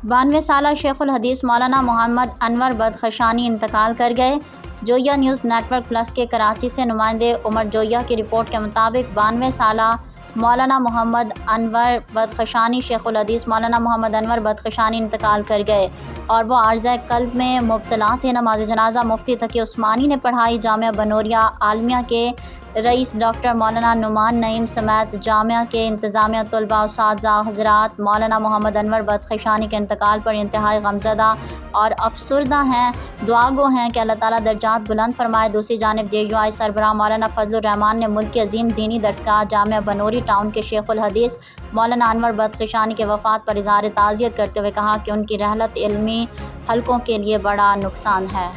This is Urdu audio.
92 سالہ شیخ الحدیث مولانا محمد انور بدخشانی انتقال کر گئے۔ جویا نیوز نیٹ ورک پلس کے کراچی سے نمائندے عمر جویا کی رپورٹ کے مطابق 92 سالہ مولانا محمد انور بدخشانی شیخ الحدیث مولانا محمد انور بدخشانی انتقال کر گئے اور وہ عارضہ قلب میں مبتلا تھے۔ نماز جنازہ مفتی تقی عثمانی نے پڑھائی۔ جامعہ بنوریہ عالمیہ کے رئیس ڈاکٹر مولانا نعمان نعیم سمیت جامعہ کے انتظامیہ، طلباء، اساتذہ حضرات مولانا محمد انور بدخشانی کے انتقال پر انتہائی غمزدہ اور افسردہ ہیں۔ دعا گو ہیں کہ اللہ تعالیٰ درجات بلند فرمائے۔ دوسری جانب JUI سربراہ مولانا فضل الرحمان نے ملک کی عظیم دینی درسگاہ جامعہ بنوری ٹاؤن کے شیخ الحدیث مولانا انور بدخشانی کے وفات پر اظہار تعزیت کرتے ہوئے کہا کہ ان کی رحلت علمی حلقوں کے لیے بڑا نقصان ہے۔